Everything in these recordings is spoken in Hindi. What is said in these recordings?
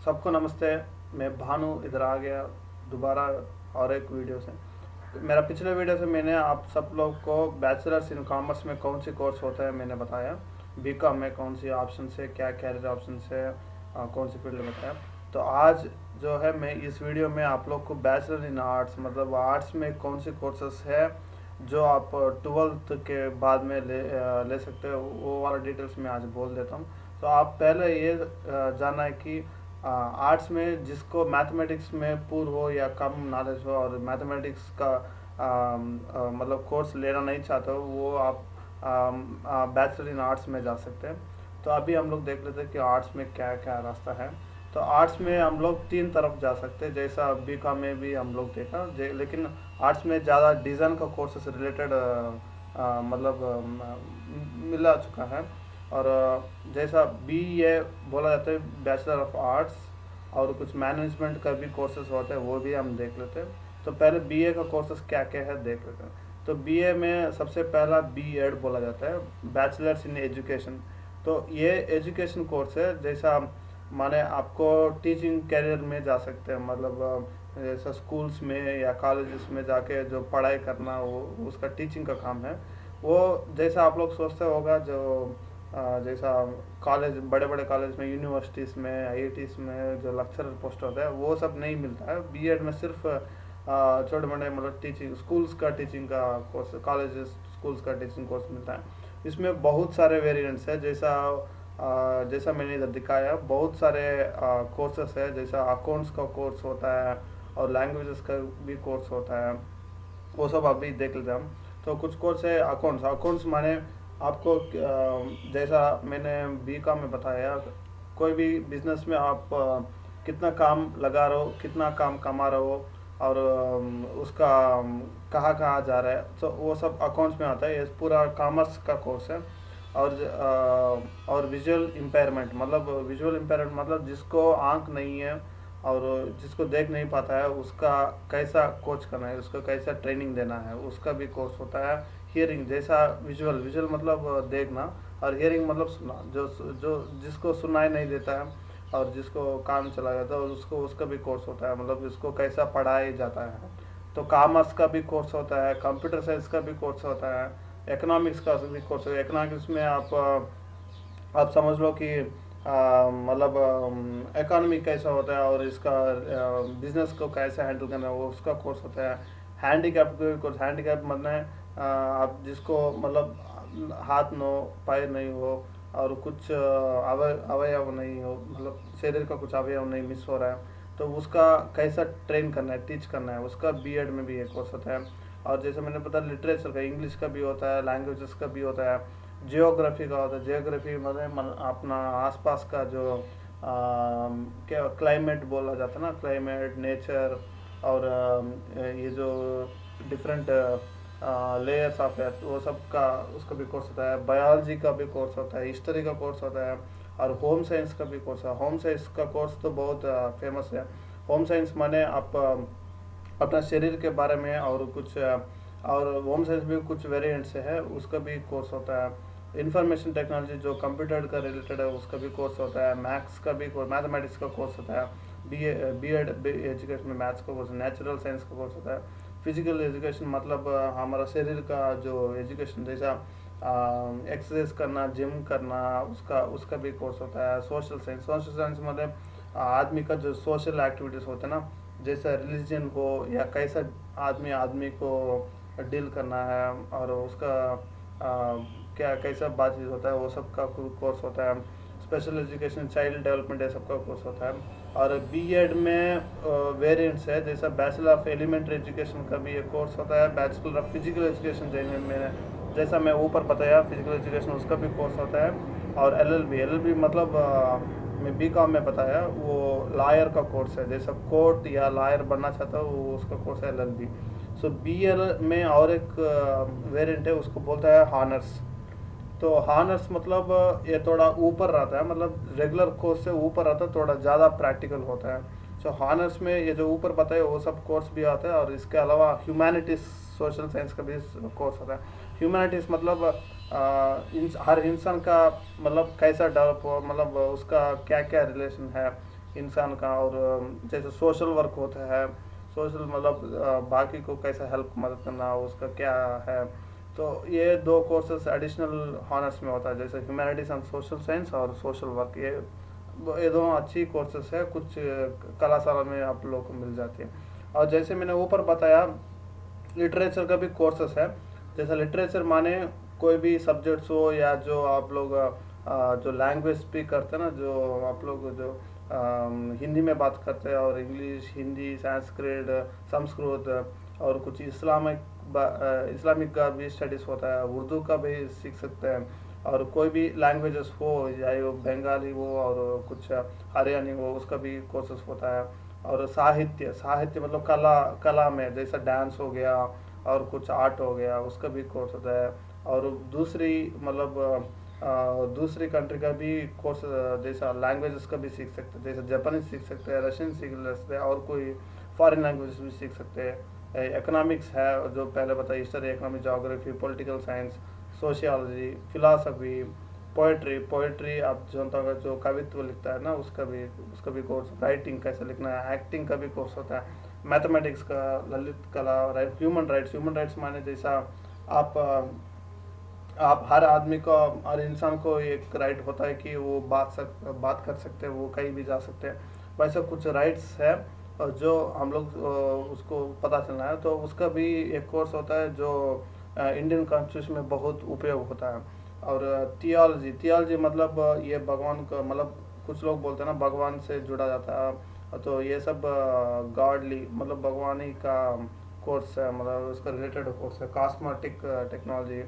सबको नमस्ते। मैं भानु इधर आ गया दोबारा और एक वीडियो से। मेरा पिछले वीडियो से मैंने आप सब लोग को बैचलर्स इन कॉमर्स में कौन सी कोर्स होता है मैंने बताया। बीकॉम में कौन सी ऑप्शन है, क्या कैरियर ऑप्शन है, कौन सी फील्ड बताया। तो आज जो है मैं इस वीडियो में आप लोग को बैचलर इन आर्ट्स मतलब आर्ट्स में कौन सी कोर्सेस है जो आप 12th के बाद में ले सकते हो, वो वाला डिटेल्स मैं आज बोल देता हूँ। तो आप पहले ये जानना है कि आर्ट्स में जिसको मैथमेटिक्स में पूर्व हो या कम नॉलेज हो और मैथमेटिक्स का मतलब कोर्स लेना नहीं चाहते हो, वो आप बैचलर इन आर्ट्स में जा सकते हैं। तो अभी हम लोग देख लेते हैं कि आर्ट्स में क्या क्या रास्ता है। तो आर्ट्स में हम लोग तीन तरफ जा सकते हैं, जैसा बीकॉम में भी हम लोग देखा, लेकिन आर्ट्स में ज़्यादा डिज़ाइन का कोर्स से रिलेटेड मतलब मिला चुका है। और जैसा बीए बोला जाता है बैचलर ऑफ आर्ट्स, और कुछ मैनेजमेंट का भी कोर्सेज होते हैं, वो भी हम देख लेते हैं। तो पहले बीए का कोर्सेज क्या क्या है देख लेते हैं। तो बीए में सबसे पहला बीएड बोला जाता है, बैचलर्स इन एजुकेशन। तो ये एजुकेशन कोर्स है, जैसा माने आपको टीचिंग कैरियर में जा सकते हैं, मतलब जैसा स्कूल्स में या कॉलेजेस में जाके जो पढ़ाई करना, वो उसका टीचिंग का काम है। वो जैसा आप लोग सोचते होगा, जो जैसा कॉलेज, बड़े बड़े कॉलेज में, यूनिवर्सिटीज़ में, आईआईटीज़ में जो लेक्चरर पोस्ट होता है, वो सब नहीं मिलता है। बीएड में सिर्फ छोटे बड़े मतलब टीचिंग स्कूल्स का टीचिंग का कोर्स, कॉलेजेस स्कूल्स का टीचिंग कोर्स मिलता है। इसमें बहुत सारे वेरिएंट्स है, जैसा मैंने इधर दिखाया, बहुत सारे कोर्सेस है। जैसा अकाउंट्स का कोर्स होता है और लैंग्वेजेस का भी कोर्स होता है, वो सब अभी देख लेते हैं हम। तो कुछ कोर्स है अकाउंट्स माने आपको जैसा मैंने बीकॉम में बताया, कोई भी बिजनेस में आप कितना काम लगा रहे हो, कितना काम कमा रहे हो, और उसका कहाँ कहाँ जा रहा है, तो वो सब अकाउंट्स में आता है। ये पूरा कॉमर्स का कोर्स है। और विजुअल इम्पेयरमेंट मतलब जिसको आंख नहीं है और जिसको देख नहीं पाता है, उसका कैसा कोच करना है, उसको कैसा ट्रेनिंग देना है, उसका भी कोर्स होता है। हियरिंग जैसा विजुअल मतलब देखना, और हियरिंग मतलब सुनना, जो जो जिसको सुनाई नहीं देता है और जिसको काम चला जाता है, उसको उसका भी कोर्स होता है, मतलब इसको कैसा पढ़ाया जाता है। तो कॉमर्स का भी कोर्स होता है, कंप्यूटर साइंस का भी कोर्स होता है, इकोनॉमिक्स का भी कोर्स है। इकोनॉमिक्स में आप समझ लो कि मतलब इकोनॉमी कैसा होता है और इसका बिजनेस को कैसे हैंडल करना है, वो उसका कोर्स होता है। हैंडीकैप कोर्स, हैंडीकैप मतलब आप जिसको मतलब हाथ नो, पैर नहीं हो और कुछ अवयव नहीं हो, मतलब शरीर का कुछ अवयव नहीं मिस हो रहा है, तो उसका कैसा ट्रेन करना है, टीच करना है, उसका बीएड में भी एक कोर्स होता है। और जैसे मैंने पता, लिटरेचर का, इंग्लिश का भी होता है, लैंग्वेजेस का भी होता है, जियोग्राफी का होता है। जियोग्राफी मतलब अपना आसपास का जो क्या क्लाइमेट बोला जाता है ना, क्लाइमेट, नेचर, और ये जो डिफरेंट लेयर्स ऑफ अर्थ, वो सब का उसका भी कोर्स होता है। बायोलॉजी का भी कोर्स होता है, हिस्ट्री का कोर्स होता है, और होम साइंस का भी कोर्स है। होम साइंस का कोर्स तो बहुत फेमस है। होम साइंस माने आप अपना शरीर के बारे में और कुछ और होम साइंस भी कुछ वेरिएंट्स है, उसका भी कोर्स होता है। इंफॉर्मेशन टेक्नोलॉजी जो कंप्यूटर का रिलेटेड है, उसका भी कोर्स होता है। मैथ्स का भी कोर्स, मैथमेटिक्स का कोर्स होता है। बीएड एजुकेशन में मैथ्स का कोर्स, नेचुरल साइंस का कोर्स होता है। फिजिकल एजुकेशन मतलब हमारा शरीर का जो एजुकेशन, जैसा एक्सरसाइज करना, जिम करना, उसका उसका भी कोर्स होता है। सोशल साइंस मतलब आदमी का जो सोशल एक्टिविटीज़ होते हैं ना, जैसा रिलीजन हो या कैसा आदमी को डील करना है, और उसका क्या कैसा बातचीत होता है, वो सब का कोर्स होता है। स्पेशल एजुकेशन, चाइल्ड डेवलपमेंट, ये सब का कोर्स होता है। और बीएड में वेरिएंट्स है, जैसा बैचलर ऑफ एलिमेंट्री एजुकेशन का भी एक कोर्स होता है। बैचलर ऑफ फिजिकल एजुकेशन जैसा मैं ऊपर बताया, फिजिकल एजुकेशन, उसका भी कोर्स होता है। और एलएलबी मतलब मैं बीकॉम में बताया, वो लॉयर का कोर्स है। जैसा कोर्ट या लॉयर बनना चाहता हो, वो उसका कोर्स है एलएलबी। सो बीएल में और एक वेरिएंट है, उसको बोलता है हॉनर्स। तो हॉनर्स मतलब ये थोड़ा ऊपर रहता है, मतलब रेगुलर कोर्स से ऊपर रहता है, थोड़ा ज़्यादा प्रैक्टिकल होता है। सो हॉनर्स में ये जो ऊपर बताए वो सब कोर्स भी आता है, और इसके अलावा ह्यूमैनिटीज़, सोशल साइंस का भी कोर्स होता है। ह्यूमैनिटीज़ मतलब हर इंसान का मतलब कैसा डेवलप हो, मतलब उसका क्या क्या रिलेशन है, इंसान का, और जैसे सोशल वर्क होता है, सोशल मतलब बाकी को कैसा हेल्प मदद करना उसका क्या है। तो ये दो कोर्सेस एडिशनल हॉनर्स में होता है, जैसे ह्यूमैनिटीज एंड सोशल साइंस और सोशल वर्क। ये दोनों अच्छी कोर्सेस है, कुछ कलाशाला में आप लोगों को मिल जाती है। और जैसे मैंने ऊपर बताया, लिटरेचर का भी कोर्सेस है। जैसा लिटरेचर माने कोई भी सब्जेक्ट्स हो, या जो आप लोग जो लैंग्वेज स्पीक करते हैं ना, जो आप लोग जो हिंदी में बात करते हैं, और इंग्लिश, हिंदी, संस्कृत, संस्कृत, और कुछ इस्लामिक का भी स्टडीज़ होता है, उर्दू का भी सीख सकते हैं। और कोई भी लैंग्वेजेस हो, चाहे वो बंगाली हो और कुछ हरियाणी हो, उसका भी कोर्सेस होता है। और साहित्य, साहित्य मतलब कला, कला में जैसा डांस हो गया और कुछ आर्ट हो गया, उसका भी कोर्स होता है। और दूसरी मतलब दूसरी कंट्री का भी कोर्स, जैसा लैंग्वेजेस का भी सीख सकते हैं, जैसे जापानीज सीख सकते हैं, रशियन सीख सकते हैं, और कोई फॉरेन लैंग्वेजेस भी सीख सकते हैं। इकोनॉमिक्स है, जो पहले बताया, history, economy, geography, political science, sociology, philosophy, poetry, poetry आप जानता होगा, जो कवित्व लिखता है ना, उसका भी कोर्स, राइटिंग कैसे लिखना है, एक्टिंग का भी कोर्स होता है, मैथमेटिक्स का, ललित कला, ह्यूमन राइट्स। ह्यूमन राइट्स माने जैसा आप हर आदमी को, हर इंसान को एक राइट होता है कि वो बात कर सकते हैं, वो कहीं भी जा सकते हैं। वैसे कुछ राइट्स है और जो हम लोग उसको पता चलना है, तो उसका भी एक कोर्स होता है जो इंडियन कॉन्स्टिट्यूशन में बहुत उपयोग होता है। और थियोलॉजी, थियोलॉजी मतलब ये भगवान का, मतलब कुछ लोग बोलते हैं ना भगवान से जुड़ा जाता है, तो ये सब गॉडली मतलब भगवानी का कोर्स है, मतलब उसका रिलेटेड कोर्स है। कॉस्मेटिक टेक्नोलॉजी,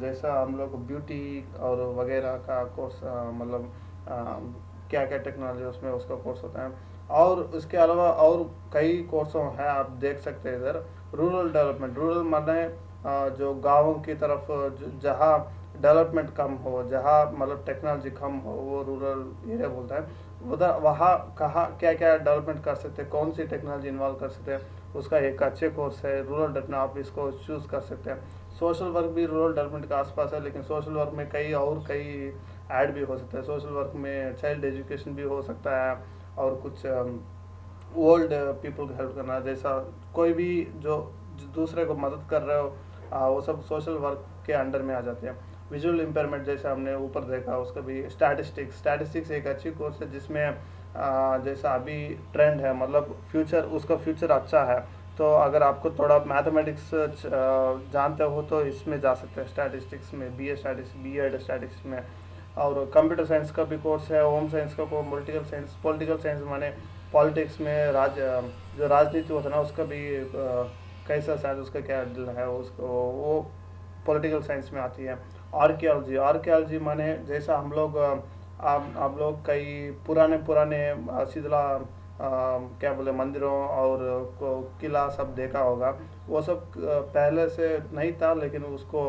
जैसा हम लोग ब्यूटी और वगैरह का कोर्स, मतलब क्या क्या टेक्नोलॉजी उसमें उसका कोर्स होता है। और उसके अलावा और कई कोर्सों हैं, आप देख सकते हैं इधर। रूरल डेवलपमेंट, रूरल माने जो गाँवों की तरफ जहाँ डेवलपमेंट कम हो, जहाँ मतलब टेक्नोलॉजी कम हो, वो रूरल एरिया बोलता है। उधर वहाँ कहाँ क्या क्या डेवलपमेंट कर सकते हैं, कौन सी टेक्नोलॉजी इन्वॉल्व कर सकते हैं, उसका एक अच्छे कोर्स है रूरल डेवलपमेंट, आप इसको चूज़ कर सकते हैं। सोशल वर्क भी रूरल डेवलपमेंट के आसपास है, लेकिन सोशल वर्क में कई ऐड भी हो सकता है। सोशल वर्क में चाइल्ड एजुकेशन भी हो सकता है, और कुछ ओल्ड पीपल को हेल्प करना, जैसा कोई भी जो दूसरे को मदद कर रहे हो, वो सब सोशल वर्क के अंडर में आ जाते हैं। विजुअल इम्पेयरमेंट जैसे हमने ऊपर देखा, उसका भी स्टैटिस्टिक्स, स्टैटिस्टिक्स एक अच्छी कोर्स है जिसमें जैसा अभी ट्रेंड है, मतलब फ्यूचर, उसका फ्यूचर अच्छा है। तो अगर आपको थोड़ा मैथमेटिक्स जानते हो तो इसमें जा सकते हैं, स्टैटिस्टिक्स में, बीए स्टैटिस्टिक्स, बीएड स्टैटिस्टिक्स में। और कंप्यूटर साइंस का भी कोर्स है, होम साइंस का कोर्स, पॉलिटिकल साइंस माने पॉलिटिक्स में जो राजनीति होता है ना, उसका भी कैसा शायद उसका क्या है, उसको वो पॉलिटिकल साइंस में आती है। आर्कियोलॉजी, आर्कियोलॉजी माने जैसा हम लोग आप लोग कई पुराने शिथिला क्या बोले मंदिरों और किला सब देखा होगा, वो सब पहले से नहीं था, लेकिन उसको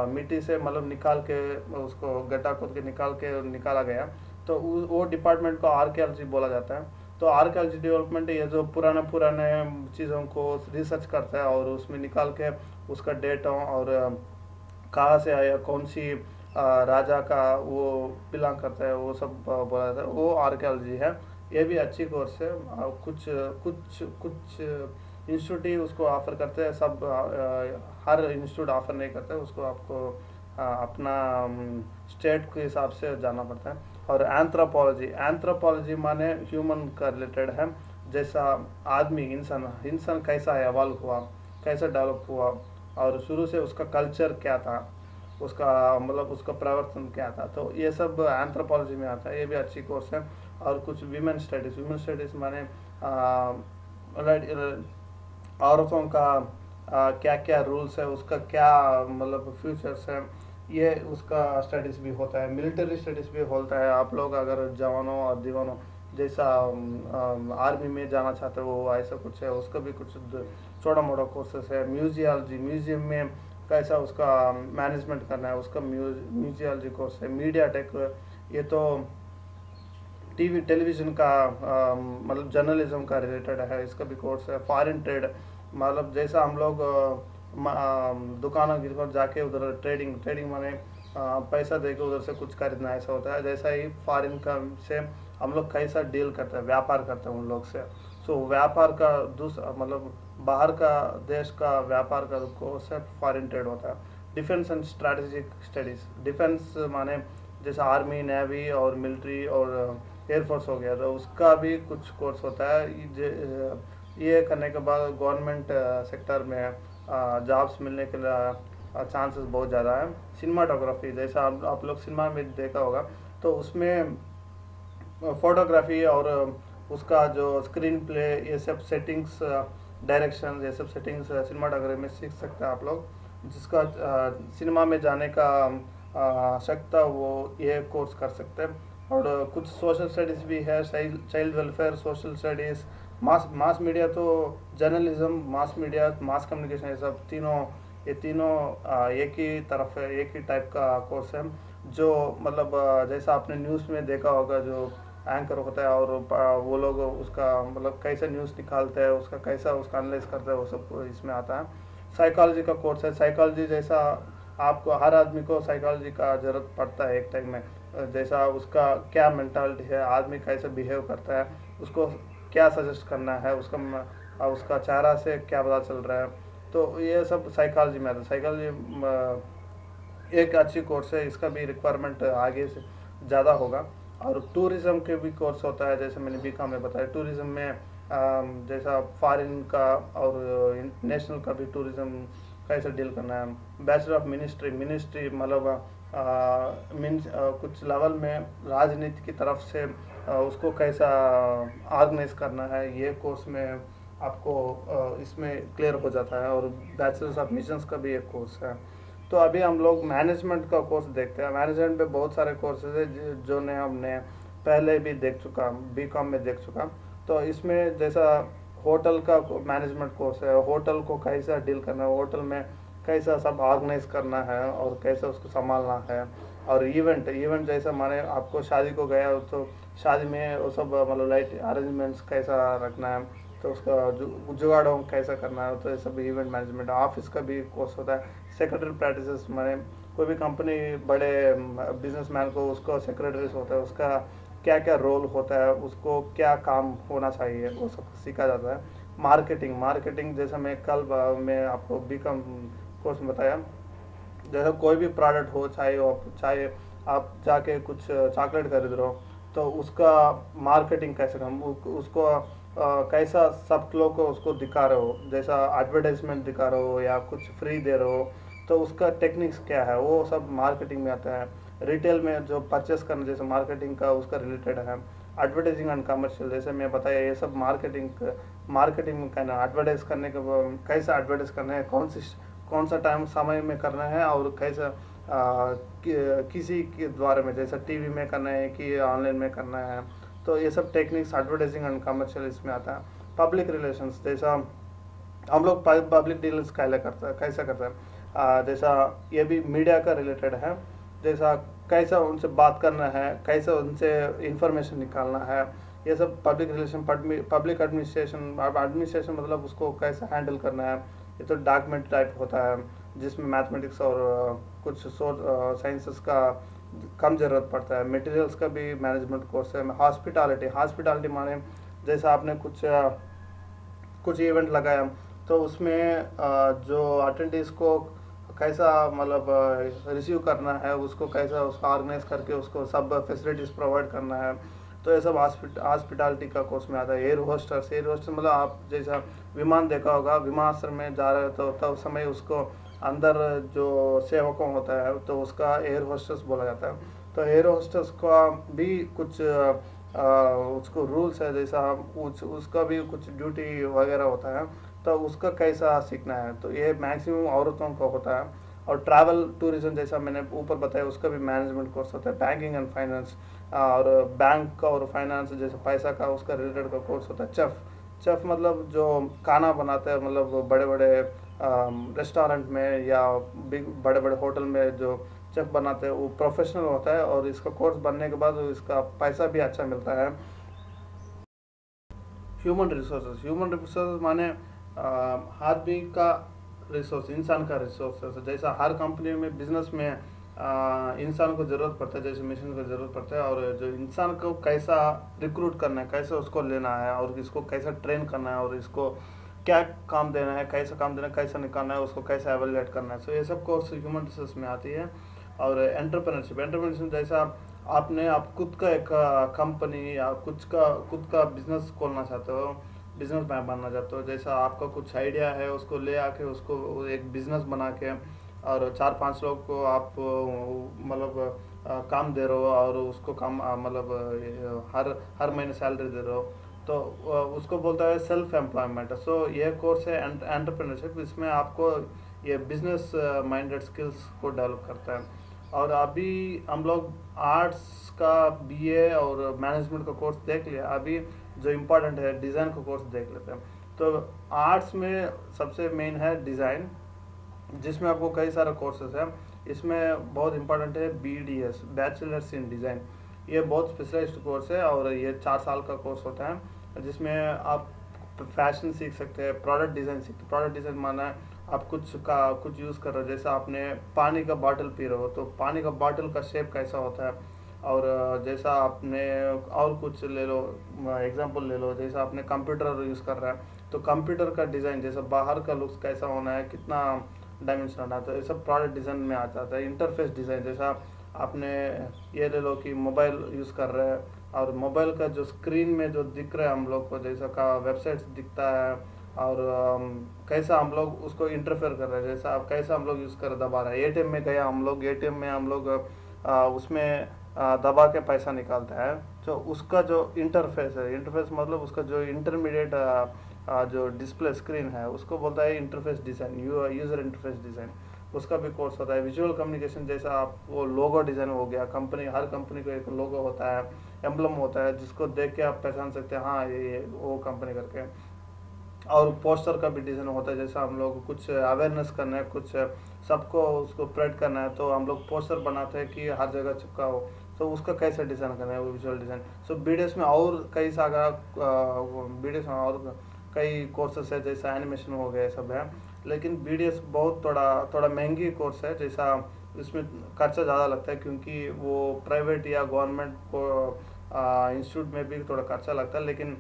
मिट्टी से मतलब निकाल के, उसको गड्ढा खोद के निकाला गया, तो वो डिपार्टमेंट को आर्कियोलॉजी बोला जाता है। तो आर्कियोलॉजी डेवलपमेंट ये जो पुराने चीज़ों को रिसर्च करता है, और उसमें निकाल के उसका डेटा और कहाँ से आया, कौन सी राजा का वो बिलोंग करता है, वो सब बोला जाता है, वो आर्कियोलॉजी है। ये भी अच्छी कोर्स है। कुछ कुछ इंस्टीट्यूट ही उसको ऑफर करते हैं, सब हर इंस्टीट्यूट ऑफर नहीं करते, उसको आपको अपना स्टेट के हिसाब से जाना पड़ता है। और एंथ्रोपोलॉजी, एंथ्रोपोलॉजी माने ह्यूमन का रिलेटेड है, जैसा आदमी, इंसान कैसा एवॉल्व हुआ, कैसा डेवलप हुआ, और शुरू से उसका कल्चर क्या था, उसका मतलब उसका प्रवर्तन क्या था, तो ये सब एंथ्रोपोलॉजी में आता है। ये भी अच्छी कोर्स है। और कुछ वीमेन स्टडीज़ माने औरतों का क्या क्या रूल्स है, उसका क्या मतलब फ्यूचर्स है, ये उसका स्टडीज़ भी होता है। मिलिट्री स्टडीज़ भी होता है। आप लोग अगर जवानों और दीवानों जैसा आर्मी में जाना चाहते हो, ऐसा कुछ है, उसका भी कुछ छोटा मोटा कोर्सेस है। म्यूजियोलॉजी, म्यूजियम में कैसा उसका मैनेजमेंट करना है, उसका म्यूजियोलॉजी कोर्स है। मीडिया टेक, ये तो टेलीविज़न का मतलब जर्नलिज्म का रिलेटेड है, इसका भी कोर्स है। फॉरेन ट्रेड, मतलब जैसा हम लोग दुकानों की तरफ जाके उधर ट्रेडिंग माने पैसा देके उधर से कुछ खरीदना, ऐसा होता है। जैसा ही फॉरेन का से हम लोग कैसा डील करते हैं, व्यापार करते हैं उन लोग से। सो व्यापार का दूसरा मतलब बाहर का देश का व्यापार का कोर्स है फॉरेन ट्रेड होता है। Defence and strategic studies, defence माने जैसे आर्मी, नेवी और मिलिट्री और एयरफोर्स हो गया, तो उसका भी कुछ कोर्स होता है। ये करने के बाद गवर्नमेंट सेक्टर में जॉब्स मिलने के लिए चांसेस बहुत ज़्यादा है। सिनेमाटोग्राफी, जैसा आप लोग सिनेमा में देखा होगा, तो उसमें फोटोग्राफी और उसका जो स्क्रीन प्ले, ये सब सेटिंग्स, डायरेक्शन, ये सब सेटिंग्स सिनेमाटोग्राफी में सीख सकते हैं आप लोग। जिसका सिनेमा में जाने का आवश्यकता, वो ये कोर्स कर सकते हैं। और कुछ सोशल स्टडीज़ भी है, child welfare, social studies, mass media, तो journalism, mass media, mass communication, ये तीनों एक ही तरफ है, एक ही टाइप का कोर्स है। जो मतलब जैसा आपने न्यूज़ में देखा होगा, जो एंकर होता है और वो लोग उसका मतलब कैसे न्यूज़ निकालते हैं, उसका कैसा उसका एनालाइज करते हैं, वो सब इसमें आता है। साइकोलॉजी का कोर्स है। साइकोलॉजी जैसा आपको हर आदमी को साइकोलॉजी का ज़रूरत पड़ता है एक टाइम में, जैसा उसका क्या मेंटालिटी है, आदमी कैसे बिहेव करता है, उसको क्या सजेस्ट करना है, उसका चेहरा से क्या पता चल रहा है, तो ये सब साइकोलॉजी में आता है। साइकोलॉजी एक अच्छी कोर्स है, इसका भी रिक्वायरमेंट आगे से ज़्यादा होगा। और टूरिज़्म के भी कोर्स होता है, जैसे मैंने बीकॉम में बताया। टूरिज़्म में जैसा फॉरेन का और नेशनल का भी टूरिज़्म कैसे डील करना है। बैचलर ऑफ मिनिस्ट्री मतलब कुछ लेवल में राजनीति की तरफ से उसको कैसा ऑर्गेनाइज करना है, ये कोर्स में आपको इसमें क्लियर हो जाता है। और बैचलर्स ऑफ मिशंस का भी एक कोर्स है। तो अभी हम लोग मैनेजमेंट का कोर्स देखते हैं। मैनेजमेंट में बहुत सारे कोर्सेज है जो ने हमने पहले भी देख चुका, बीकॉम में देख चुका। तो इसमें जैसा होटल का मैनेजमेंट कोर्स है, होटल को कैसा डील करना है, होटल में कैसा सब ऑर्गेनाइज करना है और कैसे उसको संभालना है। और इवेंट जैसा माने आपको शादी को गया, तो शादी में वो सब मतलब लाइट अरेंजमेंट्स कैसा रखना है, तो उसका जुगाड़ों कैसा करना है, तो ये सब इवेंट मैनेजमेंट। ऑफिस का भी कोर्स होता है। सेक्रेटरी प्रैक्टिसेस माने कोई भी कंपनी, बड़े बिजनेसमैन को उसको सेक्रेटरीज होता है, उसका क्या क्या रोल होता है, उसको क्या काम होना चाहिए, वो सब सीखा जाता है। मार्केटिंग जैसा मैं कल मैं आपको बीकॉम कोर्स में बताया, जैसा कोई भी प्रोडक्ट हो, चाहे आप जाके कुछ चॉकलेट खरीद रहे हो, तो उसका मार्केटिंग कैसे करना, उसको कैसा सब लोग को उसको दिखा रहे हो, जैसा एडवर्टाइजमेंट दिखा रहे हो या कुछ फ्री दे रहे हो, तो उसका टेक्निक्स क्या है, वो सब मार्केटिंग में आता है। रिटेल में जो परचेस करना, जैसे मार्केटिंग का उसका रिलेटेड है। एडवर्टाइजिंग एंड कमर्शियल, जैसे मैं बताया, ये सब मार्केटिंग करना, एडवर्टाइज करने के कैसा एडवर्टाइज करना है, कौन सा टाइम समय में करना है, और कैसा किसी के द्वारा में, जैसा टीवी में करना है कि ऑनलाइन में करना है, तो ये सब टेक्निक्स एडवर्टाइजिंग एंड कमर्शियल इसमें आता है। पब्लिक रिलेशंस, जैसा हम लोग पब्लिक डील्स कैसा करते हैं, जैसा ये भी मीडिया का रिलेटेड है। जैसा कैसा उनसे बात करना है, कैसा उनसे इंफॉर्मेशन निकालना है, ये सब पब्लिक रिलेशन। पब्लिक एडमिनिस्ट्रेशन मतलब उसको कैसे हैंडल करना है, ये तो डॉक्यूमेंट टाइप होता है, जिसमें मैथमेटिक्स और कुछ साइंसेस का कम ज़रूरत पड़ता है। मटेरियल्स का भी मैनेजमेंट कोर्स है। हॉस्पिटैलिटी माने जैसा आपने कुछ इवेंट लगाया, तो उसमें जो अटेंडीज को कैसा मतलब रिसीव करना है, उसको कैसा उसको ऑर्गेनाइज करके उसको सब फैसिलिटीज़ प्रोवाइड करना है, तो ये सब हॉस्पिटैलिटी का कोर्स में आता है। एयर होस्टर्स मतलब आप जैसा विमान देखा होगा, विमानाश्रय में जा रहे हो तो तब समय उसको अंदर जो सेवकों होता है, तो उसका एयर होस्टर्स बोला जाता है। तो एयर होस्टर्स का भी कुछ उसको रूल्स है, जैसा उसका भी कुछ ड्यूटी वगैरह होता है, तो उसका कैसा सीखना है, तो ये मैक्सिमम औरतों का होता है। और ट्रैवल टूरिज्म जैसा मैंने ऊपर बताया, उसका भी मैनेजमेंट कोर्स होता है। बैंकिंग एंड फाइनेंस, और बैंक और फाइनेंस जैसे पैसा का उसका रिलेटेड का कोर्स होता है। चेफ मतलब जो खाना बनाते हैं, मतलब बड़े बड़े रेस्टोरेंट में या बड़े बड़े होटल में जो चेफ बनाते हैं, वो प्रोफेशनल होता है, और इसका कोर्स बनने के बाद इसका पैसा भी अच्छा मिलता है। ह्यूमन रिसोर्सेज माने आदमी का रिसोर्स, इंसान का रिसोर्स। जैसा हर कंपनी में, बिजनेस में इंसान को ज़रूरत पड़ता है, जैसे मशीन को ज़रूरत पड़ता है, और जो इंसान को कैसा रिक्रूट करना है, कैसे उसको लेना है, और इसको कैसा ट्रेन करना है, और इसको क्या काम देना है, कैसा काम देना है, कैसा निकालना है, उसको कैसे एवेलुएट करना है। सो ये सब कोर्स ह्यूमन रिसोर्स में आती है। और एंटरप्रेन्योरशिप जैसा आप खुद का एक कंपनी या खुद का बिजनेस खोलना चाहते हो, बिजनेस मैन बनना चाहते हो, जैसा आपका कुछ आइडिया है उसको ले आके उसको एक बिजनेस बना के, और 4-5 लोग को आप मतलब काम दे रहे हो, और उसको काम मतलब हर हर महीने सैलरी दे रहे हो, तो उसको बोलता है सेल्फ एम्प्लॉयमेंट। सो ये कोर्स है एंटरप्रेन्योरशिप, इसमें आपको ये बिजनेस माइंडेड स्किल्स को डेवलप करता है। और अभी हम लोग आर्ट्स का बीए और मैनेजमेंट का कोर्स देख लिया, अभी जो इम्पोर्टेंट है डिज़ाइन का कोर्स देख लेते हैं। तो आर्ट्स में सबसे मेन है डिज़ाइन, जिसमें आपको कई सारे कोर्सेज हैं। इसमें बहुत इंपॉर्टेंट है BDS, बैचलर्स इन डिज़ाइन। ये बहुत स्पेशलाइज्ड कोर्स है, और ये 4 साल का कोर्स होता है, जिसमें आप फैशन सीख सकते हैं, प्रोडक्ट डिज़ाइन सीखते। प्रोडक्ट डिज़ाइन माना है आप कुछ यूज़ कर रहे हो, जैसे आपने पानी का बॉटल पी रहे हो, तो पानी का बॉटल का शेप कैसा होता है, और जैसा आपने और कुछ ले लो, एग्जांपल ले लो, जैसा आपने कंप्यूटर यूज़ कर रहा है, तो कंप्यूटर का डिज़ाइन जैसा बाहर का लुक्स कैसा होना है, कितना डायमेंशन आता है, तो ये सब प्रोडक्ट डिज़ाइन में आ जाता है। इंटरफेस डिज़ाइन जैसा आपने ये ले लो कि मोबाइल यूज़ कर रहे हैं, और मोबाइल का जो स्क्रीन में जो दिख रहा है हम लोग को, जैसा का वेबसाइट्स दिखता है, और कैसा हम लोग उसको इंटरफेयर कर रहे हैं, जैसा आप कैसा हम लोग यूज़ कर दबा रहे हैं। ATM में गया हम लोग, ATM में हम लोग उसमें दबा के पैसा निकालता है, तो उसका जो इंटरफेस है, इंटरफेस मतलब उसका जो इंटरमीडिएट जो डिस्प्ले स्क्रीन है, उसको बोलता है interface design, user interface design. उसका भी कोर्स होता है। विजुअल कम्युनिकेशन जैसा आप वो लोगो डिज़ाइन हो गया, हर कंपनी का एक लोगो होता है, एम्बलम होता है, जिसको देख के आप पहचान सकते हैं हाँ ये वो कंपनी करके। और पोस्टर का भी डिज़ाइन होता है, जैसा हम लोग कुछ अवेयरनेस करना है, कुछ सबको उसको स्प्रेड करना है, तो हम लोग पोस्टर बनाते हैं कि हर जगह चिपका हो, तो उसका कैसे डिज़ाइन करना है, वो विजुअल डिज़ाइन। सो BDS में और कई सारा BDS में और कई कोर्सेस है, जैसा एनिमेशन हो गया सब है, लेकिन BDS बहुत थोड़ा महंगी कोर्स है, जैसा इसमें खर्चा ज़्यादा लगता है, क्योंकि वो प्राइवेट या गवर्नमेंट को इंस्टीट्यूट में भी थोड़ा खर्चा लगता है, लेकिन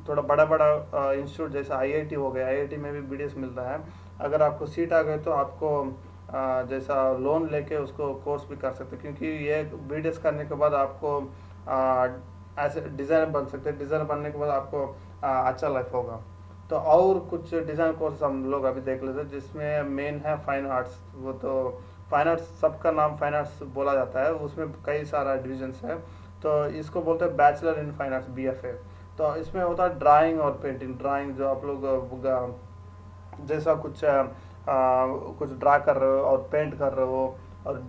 थोड़ा बड़ा इंस्टीट्यूट जैसा IIT हो गया, IIT में भी BDS मिलता है। अगर आपको सीट आ गई तो आपको जैसा लोन लेके उसको कोर्स भी कर सकते हैं, क्योंकि ये BDS करने के बाद आपको ऐसे डिज़ाइनर बन सकते हैं। डिज़ाइनर बनने के बाद आपको अच्छा लाइफ होगा। तो और कुछ डिज़ाइन कोर्स हम लोग अभी देख लेते हैं, जिसमें मेन है फाइन आर्ट्स। वो तो फाइन आर्ट्स, सबका नाम फाइन आर्ट्स बोला जाता है, उसमें कई सारा डिविजन्स है। तो इसको बोलते हैं bachelor in fine arts, BFA। तो इसमें होता है ड्राइंग और पेंटिंग। ड्राइंग जो आप लोग जैसा कुछ ड्रा कर रहे हो और पेंट कर रहे हो, और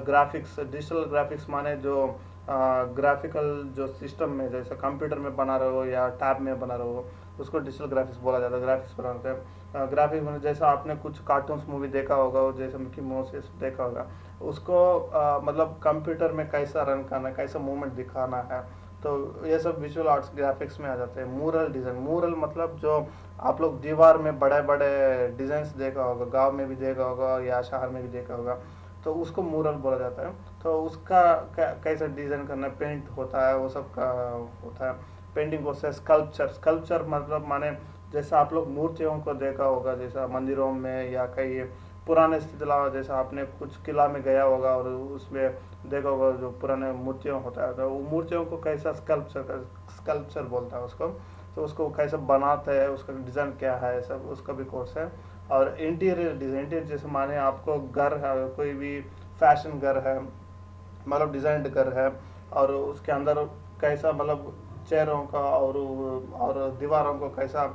ग्राफिक्स, डिजिटल ग्राफिक्स माने जो ग्राफिकल जो सिस्टम में जैसे कंप्यूटर में बना रहे हो या टैब में बना रहे हो, उसको डिजिटल ग्राफिक्स बोला जाता है। ग्राफिक्स बनाते हैं। ग्राफिक्स में जैसा आपने कुछ कार्टून्स मूवी देखा होगा, जैसे मिकी माउस देखा होगा, उसको मतलब कंप्यूटर में कैसा रन करना है, कैसा मूवमेंट दिखाना है, तो ये सब विजुअल आर्ट्स ग्राफिक्स में आ जाते हैं। मूरल डिज़ाइन, मूरल मतलब जो आप लोग दीवार में बड़े बड़े डिज़ाइंस देखा होगा, गांव में भी देखा होगा या शहर में भी देखा होगा, तो उसको मूरल बोला जाता है। तो उसका कैसा डिज़ाइन करना, पेंट होता है, वो सब का होता है। पेंटिंग होता है। स्कल्पचर मतलब माने जैसा आप लोग मूर्तियों को देखा होगा, जैसा मंदिरों में या कई पुराने स्थितिला, जैसा आपने कुछ किला में गया होगा और उसमें देखा होगा जो पुराने मूर्तियाँ होता है, तो वो मूर्तियों को कैसा स्कल्पचर बोलता है उसको। तो उसको कैसे बनाते हैं, उसका डिज़ाइन क्या है, सब उसका भी कोर्स है। और इंटीरियर डिज़ाइन, इंटीरियर जैसे माने आपको घर है, कोई भी फैशन घर है, मतलब डिज़ाइंड घर है, और उसके अंदर कैसा मतलब चेयरों का और दीवारों को कैसा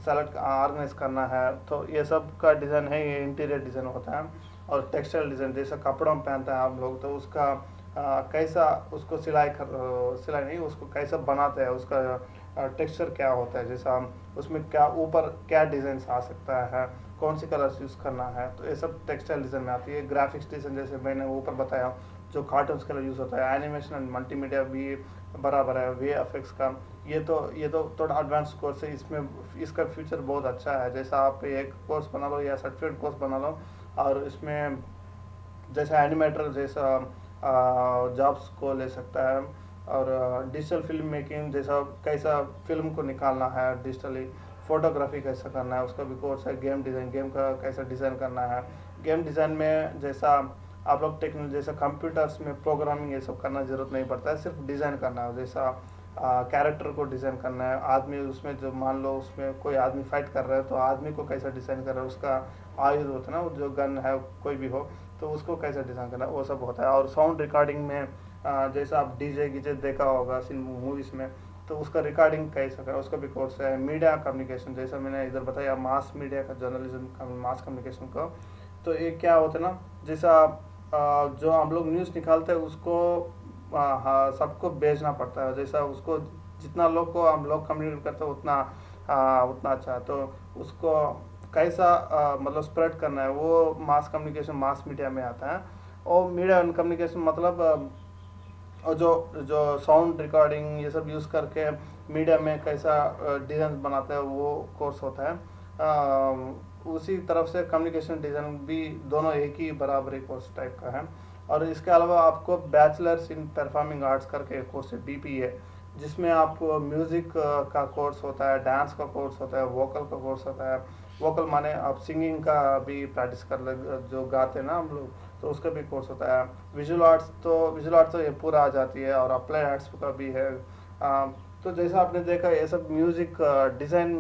सेलेक्ट ऑर्गेनाइज करना है, तो ये सब का डिज़ाइन है, ये इंटीरियर डिज़ाइन होता है। और टेक्सटाइल डिज़ाइन जैसा कपड़ों में पहनते हैं आप लोग, तो उसका कैसा उसको सिलाई नहीं, उसको कैसा बनाते हैं, उसका टेक्सचर क्या होता है, जैसा उसमें क्या ऊपर क्या डिज़ाइन आ सकता है, कौन सी कलर्स यूज़ करना है, तो ये सब टेक्सटाइल डिज़ाइन में आती है। ग्राफिक्स डिज़ाइन जैसे मैंने ऊपर बताया, जो कार्टून्स का यूज़ होता है। एनिमेशन एंड मल्टीमीडिया भी बराबर है। VFX का ये तो थोड़ा एडवांस कोर्स है, इसमें इसका फ्यूचर बहुत अच्छा है। जैसा आप एक कोर्स बना लो या सर्टिफिकेट कोर्स बना लो, और इसमें जैसा एनिमेटर जैसा जॉब्स को ले सकता है, और डिजिटल फिल्म मेकिंग जैसा कैसा फिल्म को निकालना है डिजिटली, फोटोग्राफी कैसा करना है उसका भी कोर्स है। गेम डिज़ाइन, गेम का कैसा डिज़ाइन करना है, गेम डिज़ाइन में जैसा आप लोग टेक्नोलॉजी जैसा कंप्यूटर्स में प्रोग्रामिंग ये सब करना ज़रूरत नहीं पड़ता है, सिर्फ डिज़ाइन करना है। जैसा कैरेक्टर को डिज़ाइन करना है, आदमी उसमें जो मान लो उसमें कोई आदमी फाइट कर रहा है तो आदमी को कैसा डिज़ाइन कर रहा है, उसका आयुध होता है ना, वो जो गन है कोई भी हो तो उसको कैसे डिज़ाइन करना है वो सब होता है। और साउंड रिकॉर्डिंग में जैसा आप डीजे गीजे देखा होगा मूवीज़ में, तो उसका रिकॉर्डिंग कैसा करना उसका भी कोर्स है। मीडिया कम्युनिकेशन जैसा मैंने इधर बताया, मास मीडिया का जर्नलिज्म, मास कम्युनिकेशन का, तो ये क्या होता है ना, जैसा जो हम लोग न्यूज़ निकालते हैं उसको हाँ सबको भेजना पड़ता है। जैसा उसको जितना लोग को हम लोग कम्युनिकेट करते हैं उतना उतना अच्छा है। तो उसको कैसा मतलब स्प्रेड करना है वो मास कम्युनिकेशन, मास मीडिया में आता है। और मीडिया कम्युनिकेशन मतलब और जो जो साउंड रिकॉर्डिंग ये सब यूज़ करके मीडिया में कैसा डिज़ाइन बनाते हैं वो कोर्स होता है। उसी तरफ से कम्युनिकेशन डिज़ाइन भी दोनों एक ही बराबरी कोर्स टाइप का है। और इसके अलावा आपको बैचलर्स इन परफॉर्मिंग आर्ट्स करके एक कोर्स है BPA, जिसमें आपको म्यूज़िक का कोर्स होता है, डांस का कोर्स होता है, वोकल का कोर्स होता है। वोकल माने आप सिंगिंग का भी प्रैक्टिस कर ले, जो गाते हैं ना हम लोग, तो उसका भी कोर्स होता है। विजुअल आर्ट्स तो ये पूरा आ जाती है, और अप्लाई आर्ट्स का भी है। तो जैसा आपने देखा ये सब म्यूज़िक डिज़ाइन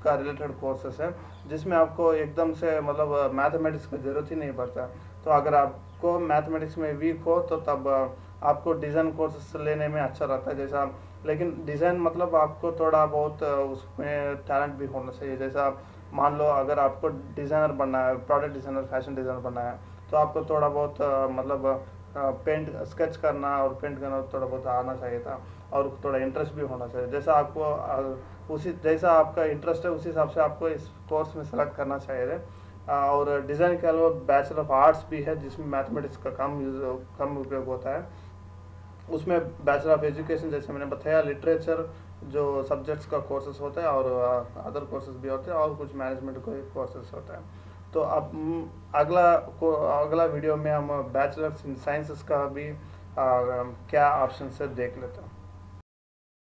का रिलेटेड कोर्सेस है, जिसमें आपको एकदम से मतलब मैथमेटिक्स की ज़रूरत ही नहीं पड़ता। तो अगर आपको मैथमेटिक्स में वीक हो तो तब आपको डिज़ाइन कोर्सेस लेने में अच्छा रहता है। जैसा लेकिन डिज़ाइन मतलब आपको थोड़ा बहुत उसमें टैलेंट भी होना चाहिए। जैसा मान लो अगर आपको डिज़ाइनर बनना है, प्रोडक्ट डिज़ाइनर, फैशन डिज़ाइनर बनना है, तो आपको थोड़ा बहुत मतलब पेंट स्केच करना और पेंट करना थोड़ा बहुत आना चाहिए था, और थोड़ा इंटरेस्ट भी होना चाहिए। जैसा आपको उसी जैसा आपका इंटरेस्ट है उसी हिसाब से आपको इस कोर्स में सेलेक्ट करना चाहिए। और डिज़ाइन के अलावा बैचलर ऑफ आर्ट्स भी है, जिसमें मैथमेटिक्स का कम उपयोग होता है। उसमें बैचलर ऑफ एजुकेशन जैसे मैंने बताया, लिटरेचर जो सब्जेक्ट्स का कोर्सेज होता है, और अदर कोर्सेज भी होते हैं, और कुछ मैनेजमेंट का कोर्सेज होता है। तो अब अगला वीडियो में हम बैचलर्स इन साइंसेस का भी क्या ऑप्शन है देख लेते हैं।